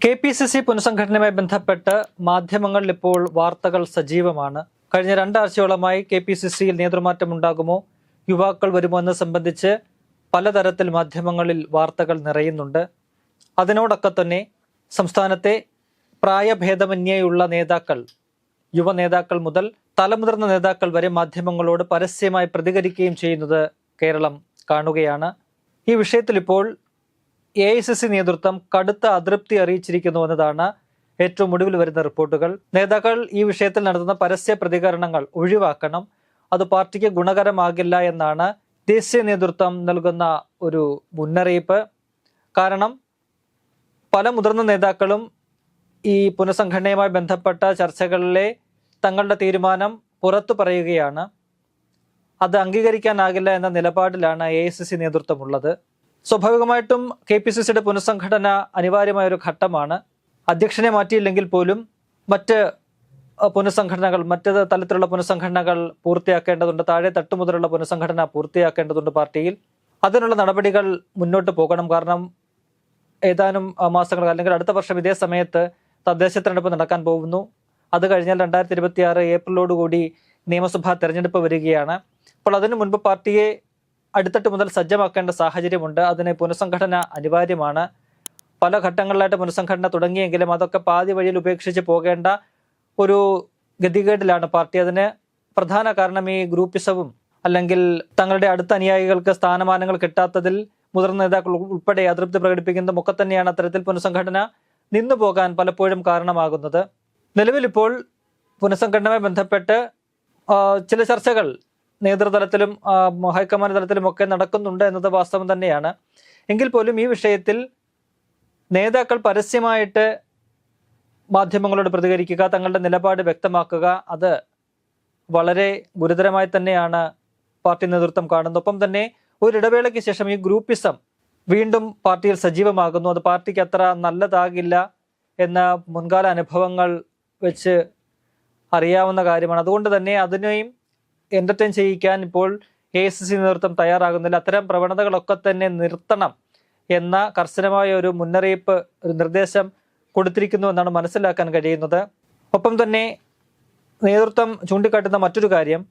KPCC പുനഃസംഘടനയുമായി ബന്ധപ്പെട്ട് മാധ്യമങ്ങളിൽ ഇപ്പോൾ വാർത്തകൾ സജീവമാണ്. കഴിഞ്ഞ രണ്ടാഴ്ചയോളമായി KPCCയിൽ നേതൃമാറ്റമുണ്ടാകുമോ, യുവാക്കൾ വരുമോ എന്ന് സംബന്ധിച്ച് പലതരത്തിൽ മാധ്യമങ്ങളിൽ വാർത്തകൾ നിറയുന്നുണ്ട്. അതിനോടൊക്കെ തന്നെ സംസ്ഥാനത്തെ പ്രായഭേദമന്യേയുള്ള നേതാക്കൾ, യുവ നേതാക്കൾ മുതൽ തലമുതിർന്ന നേതാക്കൾ വരെ മാധ്യമങ്ങളോട് പരസ്യമായി പ്രതികരിക്കുകയും ചെയ്യുന്നത് കേരളം കാണുകയാണ്. ഈ വിഷയത്തിൽ ഇപ്പോൾ AICC നേതൃത്വം കടുത്ത അതൃപ്തി അറിയിച്ചിരിക്കുന്നു എന്നതാണ് ഏറ്റവും ഒടുവിൽ വരുന്ന റിപ്പോർട്ടുകൾ. നേതാക്കൾ ഈ വിഷയത്തിൽ നടത്തുന്ന പരസ്യ പ്രതികരണങ്ങൾ ഒഴിവാക്കണം, അത് പാർട്ടിക്ക് ഗുണകരമാകില്ല എന്നാണ് ദേശീയ നേതൃത്വം നൽകുന്ന ഒരു മുന്നറിയിപ്പ്. കാരണം പല മുതിർന്ന നേതാക്കളും ഈ പുനഃസംഘടനയുമായി ബന്ധപ്പെട്ട ചർച്ചകളിലെ തങ്ങളുടെ തീരുമാനം പുറത്തു പറയുകയാണ്. അത് അംഗീകരിക്കാനാകില്ല എന്ന നിലപാടിലാണ് AICC നേതൃത്വമുള്ളത്. സ്വാഭാവികമായിട്ടും KPCCയുടെ പുനഃസംഘടന അനിവാര്യമായ ഒരു ഘട്ടമാണ്. അധ്യക്ഷനെ മാറ്റിയില്ലെങ്കിൽ പോലും മറ്റ് പുനഃസംഘടനകൾ, മറ്റ് തലത്തിലുള്ള പുനഃസംഘടനകൾ പൂർത്തിയാക്കേണ്ടതുണ്ട്. താഴെ തട്ടു മുതലുള്ള പുനഃസംഘടന പൂർത്തിയാക്കേണ്ടതുണ്ട് പാർട്ടിയിൽ. അതിനുള്ള നടപടികൾ മുന്നോട്ട് പോകണം. കാരണം ഏതാനും മാസങ്ങൾ അല്ലെങ്കിൽ അടുത്ത വർഷം ഇതേ സമയത്ത് തദ്ദേശ തെരഞ്ഞെടുപ്പ് നടക്കാൻ പോകുന്നു. അത് കഴിഞ്ഞാൽ 2026 ഏപ്രിലോടുകൂടി നിയമസഭാ തെരഞ്ഞെടുപ്പ് വരികയാണ്. അപ്പോൾ അതിനു മുൻപ് പാർട്ടിയെ അടിത്തട്ട് മുതൽ സജ്ജമാക്കേണ്ട സാഹചര്യമുണ്ട്. അതിന് പുനഃസംഘടന അനിവാര്യമാണ്. പല ഘട്ടങ്ങളിലായിട്ട് പുനഃസംഘടന തുടങ്ങിയെങ്കിലും അതൊക്കെ പാതി വഴിയിൽ ഉപേക്ഷിച്ച് പോകേണ്ട ഒരു ഗതികേടിലാണ് പാർട്ടി. അതിന് പ്രധാന കാരണം ഈ ഗ്രൂപ്പിസവും അല്ലെങ്കിൽ തങ്ങളുടെ അടുത്ത അനുയായികൾക്ക് സ്ഥാനമാനങ്ങൾ കിട്ടാത്തതിൽ മുതിർന്ന നേതാക്കൾ ഉൾപ്പെടെ അതൃപ്തി പ്രകടിപ്പിക്കുന്നതും ഒക്കെ തന്നെയാണ് അത്തരത്തിൽ പുനഃസംഘടന നിന്നു പോകാൻ പലപ്പോഴും കാരണമാകുന്നത്. നിലവിലിപ്പോൾ പുനഃസംഘടനയുമായി ബന്ധപ്പെട്ട് ചില ചർച്ചകൾ നേതൃതലത്തിലും ഹൈക്കമാൻഡ് തലത്തിലും ഒക്കെ നടക്കുന്നുണ്ട് എന്നത് വാസ്തവം തന്നെയാണ്. എങ്കിൽ പോലും ഈ വിഷയത്തിൽ നേതാക്കൾ പരസ്യമായിട്ട് മാധ്യമങ്ങളോട് പ്രതികരിക്കുക, തങ്ങളുടെ നിലപാട് വ്യക്തമാക്കുക, അത് വളരെ ഗുരുതരമായി തന്നെയാണ് പാർട്ടി നേതൃത്വം കാണുന്നത്. ഒപ്പം തന്നെ ഒരിടവേളയ്ക്ക് ശേഷം ഈ ഗ്രൂപ്പിസം വീണ്ടും പാർട്ടിയിൽ സജീവമാകുന്നു. അത് പാർട്ടിക്ക് അത്ര നല്ലതാകില്ല എന്ന മുൻകാല അനുഭവങ്ങൾ വെച്ച് അറിയാവുന്ന കാര്യമാണ്. അതുകൊണ്ട് തന്നെ അതിനെയും എന്റർടൈൻ ചെയ്യിക്കാൻ ഇപ്പോൾ AICC നേതൃത്വം തയ്യാറാകുന്നില്ല. അത്തരം പ്രവണതകളൊക്കെ തന്നെ നിർത്തണം എന്ന കർശനമായ ഒരു മുന്നറിയിപ്പ്, ഒരു നിർദ്ദേശം കൊടുത്തിരിക്കുന്നു എന്നാണ് മനസ്സിലാക്കാൻ കഴിയുന്നത്. ഒപ്പം തന്നെ നേതൃത്വം ചൂണ്ടിക്കാട്ടുന്ന മറ്റൊരു കാര്യം,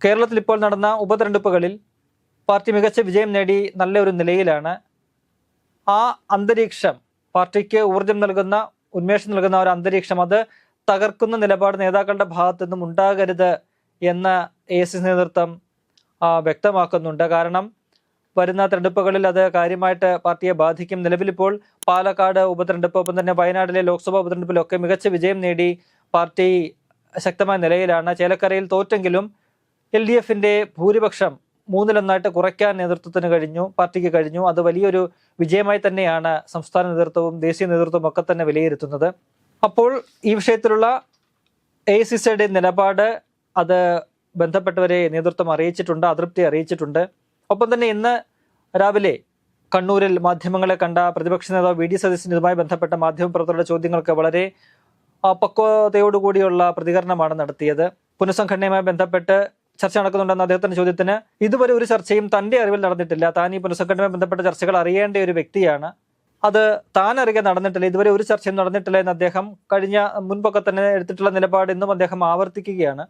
കേരളത്തിൽ ഇപ്പോൾ നടന്ന ഉപതെരഞ്ഞെടുപ്പുകളിൽ പാർട്ടി മികച്ച വിജയം നേടി നല്ല ഒരു നിലയിലാണ്. ആ അന്തരീക്ഷം, പാർട്ടിക്ക് ഊർജം നൽകുന്ന, ഉന്മേഷം നൽകുന്ന ഒരു അന്തരീക്ഷം, അത് തകർക്കുന്ന നിലപാട് നേതാക്കളുടെ ഭാഗത്തു നിന്നും ഉണ്ടാകരുത് എന്ന് AICC നേതൃത്വം വ്യക്തമാക്കുന്നുണ്ട്. കാരണം വരുന്ന തെരഞ്ഞെടുപ്പുകളിൽ അത് കാര്യമായിട്ട് പാർട്ടിയെ ബാധിക്കും. നിലവിലിപ്പോൾ പാലക്കാട് ഉപതെരഞ്ഞെടുപ്പ്, ഒപ്പം തന്നെ വയനാട്ടിലെ ലോക്സഭാ ഉപതെരഞ്ഞെടുപ്പിലൊക്കെ മികച്ച വിജയം നേടി പാർട്ടി ശക്തമായ നിലയിലാണ്. ചേലക്കരയിൽ തോറ്റെങ്കിലും LDFന്റെ ഭൂരിപക്ഷം 3-1 കുറയ്ക്കാൻ നേതൃത്വത്തിന് കഴിഞ്ഞു, പാർട്ടിക്ക് കഴിഞ്ഞു. അത് വലിയൊരു വിജയമായി തന്നെയാണ് സംസ്ഥാന നേതൃത്വവും ദേശീയ നേതൃത്വവും ഒക്കെ തന്നെ വിലയിരുത്തുന്നത്. അപ്പോൾ ഈ വിഷയത്തിലുള്ള AICCയുടെ നിലപാട് അത് ബന്ധപ്പെട്ടവരെ നേതൃത്വം അറിയിച്ചിട്ടുണ്ട്, അതൃപ്തി അറിയിച്ചിട്ടുണ്ട്. ഒപ്പം തന്നെ ഇന്ന് രാവിലെ കണ്ണൂരിൽ മാധ്യമങ്ങളെ കണ്ട പ്രതിപക്ഷ നേതാവ് VD സതീശൻ ഇതുമായി ബന്ധപ്പെട്ട മാധ്യമപ്രവർത്തകരുടെ ചോദ്യങ്ങൾക്ക് വളരെ പക്വതയോടുകൂടിയുള്ള പ്രതികരണമാണ് നടത്തിയത്. പുനഃസംഘടനയുമായി ബന്ധപ്പെട്ട് ചർച്ച നടക്കുന്നുണ്ടെന്ന അദ്ദേഹത്തിന്റെ ചോദ്യത്തിന് ഇതുവരെ ഒരു ചർച്ചയും തന്റെ അറിവിൽ നടന്നിട്ടില്ല. താൻ ഈ പുനഃസംഘടനയുമായി ബന്ധപ്പെട്ട ചർച്ചകൾ അറിയേണ്ട ഒരു വ്യക്തിയാണ്. അത് താൻ അറിയാൻ നടന്നിട്ടില്ല, ഇതുവരെ ഒരു ചർച്ചയും നടന്നിട്ടില്ല എന്ന് അദ്ദേഹം മുൻപൊക്കെ തന്നെ എടുത്തിട്ടുള്ള നിലപാട് ഇന്നും അദ്ദേഹം ആവർത്തിക്കുകയാണ്.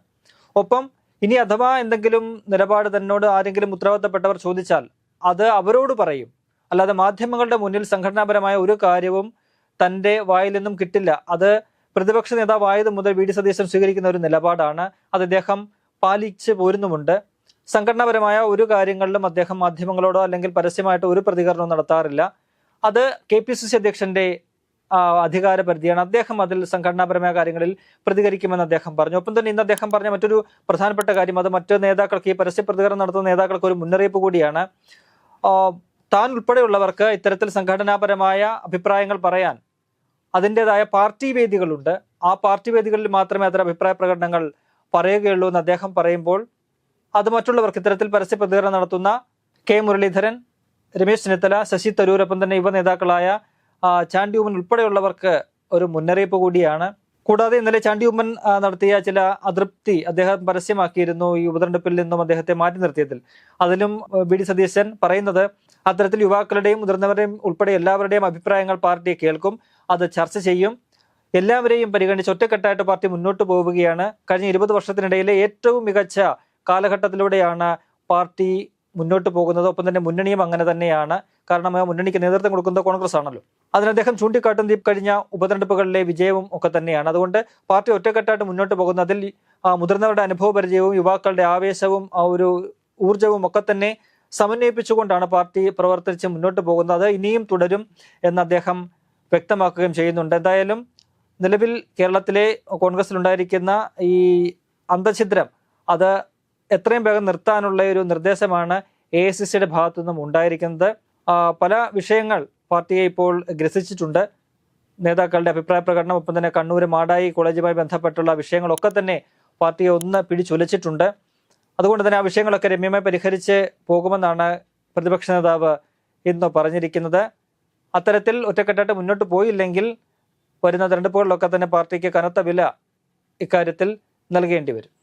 ഒപ്പം ഇനി അഥവാ എന്തെങ്കിലും നിലപാട് തന്നോട് ആരെങ്കിലും ഉത്തരവാദിത്തപ്പെട്ടവർ ചോദിച്ചാൽ അത് അവരോട് പറയും, അല്ലാതെ മാധ്യമങ്ങളുടെ മുന്നിൽ സംഘടനാപരമായ ഒരു കാര്യവും തന്റെ വായിൽ നിന്നും കിട്ടില്ല. അത് പ്രതിപക്ഷ നേതാവായത് മുതൽ VD സതീശൻ സ്വീകരിക്കുന്ന ഒരു നിലപാടാണ്. അത് അദ്ദേഹം പാലിച്ച് പോരുന്നുമുണ്ട്. സംഘടനാപരമായ ഒരു കാര്യങ്ങളിലും അദ്ദേഹം മാധ്യമങ്ങളോടോ അല്ലെങ്കിൽ പരസ്യമായിട്ട് ഒരു പ്രതികരണവും നടത്താറില്ല. അത് KPCC അധ്യക്ഷന്റെ അധികാര പരിധിയാണ്. അദ്ദേഹം അതിൽ സംഘടനാപരമായ കാര്യങ്ങളിൽ പ്രതികരിക്കുമെന്ന് അദ്ദേഹം പറഞ്ഞു. ഒപ്പം തന്നെ ഇന്ന് അദ്ദേഹം പറഞ്ഞ മറ്റൊരു പ്രധാനപ്പെട്ട കാര്യം, അത് മറ്റു നേതാക്കൾക്ക്, ഈ പരസ്യ പ്രതികരണം നടത്തുന്ന നേതാക്കൾക്ക് ഒരു മുന്നറിയിപ്പ് കൂടിയാണ്. താൻ ഉൾപ്പെടെയുള്ളവർക്ക് ഇത്തരത്തിൽ സംഘടനാപരമായ അഭിപ്രായങ്ങൾ പറയാൻ അതിൻ്റെതായ പാർട്ടി വേദികളുണ്ട്. ആ പാർട്ടി വേദികളിൽ മാത്രമേ അത്തരം അഭിപ്രായ പ്രകടനങ്ങൾ പറയുകയുള്ളൂ എന്ന് അദ്ദേഹം പറയുമ്പോൾ അത് മറ്റുള്ളവർക്ക്, ഇത്തരത്തിൽ പരസ്യ പ്രതികരണം നടത്തുന്ന K മുരളീധരൻ, രമേശ് ചെന്നിത്തല, ശശി തരൂർ, ഒപ്പം തന്നെ യുവ നേതാക്കളായ ചാണ്ടി ഉമ്മൻ ഉൾപ്പെടെയുള്ളവർക്ക് ഒരു മുന്നറിയിപ്പ് കൂടിയാണ്. കൂടാതെ ഇന്നലെ ചാണ്ടി ഉമ്മൻ നടത്തിയ ചില അതൃപ്തി അദ്ദേഹം പരസ്യമാക്കിയിരുന്നു ഈ ഉപതെരഞ്ഞെടുപ്പിൽ നിന്നും അദ്ദേഹത്തെ മാറ്റി നിർത്തിയതിൽ. അതിലും VD സതീശൻ പറയുന്നത് അത്തരത്തിൽ യുവാക്കളുടെയും മുതിർന്നവരുടെയും ഉൾപ്പെടെ എല്ലാവരുടെയും അഭിപ്രായങ്ങൾ പാർട്ടി കേൾക്കും. അത് ചർച്ച ചെയ്യും. എല്ലാവരെയും പരിഗണിച്ച് ഒറ്റക്കെട്ടായിട്ട് പാർട്ടി മുന്നോട്ട് പോവുകയാണ്. കഴിഞ്ഞ 20 വർഷത്തിനിടയിലെ ഏറ്റവും മികച്ച കാലഘട്ടത്തിലൂടെയാണ് പാർട്ടി മുന്നോട്ട് പോകുന്നത്. ഒപ്പം തന്നെ മുന്നണിയും അങ്ങനെ തന്നെയാണ്. കാരണം ആ മുന്നണിക്ക് നേതൃത്വം കൊടുക്കുന്നത് കോൺഗ്രസ് ആണല്ലോ. അതിന് അദ്ദേഹം ചൂണ്ടിക്കാട്ടുന്നത് കഴിഞ്ഞ ഉപതെരഞ്ഞെടുപ്പുകളിലെ വിജയവും ഒക്കെ തന്നെയാണ്. അതുകൊണ്ട് പാർട്ടി ഒറ്റക്കെട്ടായിട്ട് മുന്നോട്ട് പോകുന്നതിൽ മുതിർന്നവരുടെ അനുഭവ പരിചയവും യുവാക്കളുടെ ആവേശവും ആ ഒരു ഊർജവും ഒക്കെ തന്നെ സമന്വയിപ്പിച്ചുകൊണ്ടാണ് പാർട്ടി പ്രവർത്തിച്ച് മുന്നോട്ട് പോകുന്നത്. അത് ഇനിയും തുടരും എന്ന് അദ്ദേഹം വ്യക്തമാക്കുകയും ചെയ്യുന്നുണ്ട്. എന്തായാലും നിലവിൽ കേരളത്തിലെ കോൺഗ്രസിലുണ്ടായിരിക്കുന്ന ഈ അന്തഛിദ്രം അത് എത്രയും വേഗം നിർത്താനുള്ള ഒരു നിർദ്ദേശമാണ് AICCയുടെ ഭാഗത്തു നിന്നും ഉണ്ടായിരിക്കുന്നത്. പല വിഷയങ്ങൾ പാർട്ടിയെ ഇപ്പോൾ ഗ്രസിച്ചിട്ടുണ്ട്. നേതാക്കളുടെ അഭിപ്രായ പ്രകടനം, ഒപ്പം തന്നെ കണ്ണൂർ മാടായി കോളേജുമായി ബന്ധപ്പെട്ടുള്ള വിഷയങ്ങളൊക്കെ തന്നെ പാർട്ടിയെ ഒന്ന് പിടിച്ചുലച്ചിട്ടുണ്ട്. അതുകൊണ്ട് തന്നെ ആ വിഷയങ്ങളൊക്കെ രമ്യമായി പരിഹരിച്ച് പോകുമെന്നാണ് പ്രതിപക്ഷ നേതാവ് ഇന്ന് പറഞ്ഞിരിക്കുന്നത്. അത്തരത്തിൽ ഒറ്റക്കെട്ടായിട്ട് മുന്നോട്ട് പോയില്ലെങ്കിൽ വരുന്ന തെരഞ്ഞെടുപ്പുകളിലൊക്കെ തന്നെ പാർട്ടിക്ക് കനത്ത വില ഇക്കാര്യത്തിൽ നൽകേണ്ടി വരും.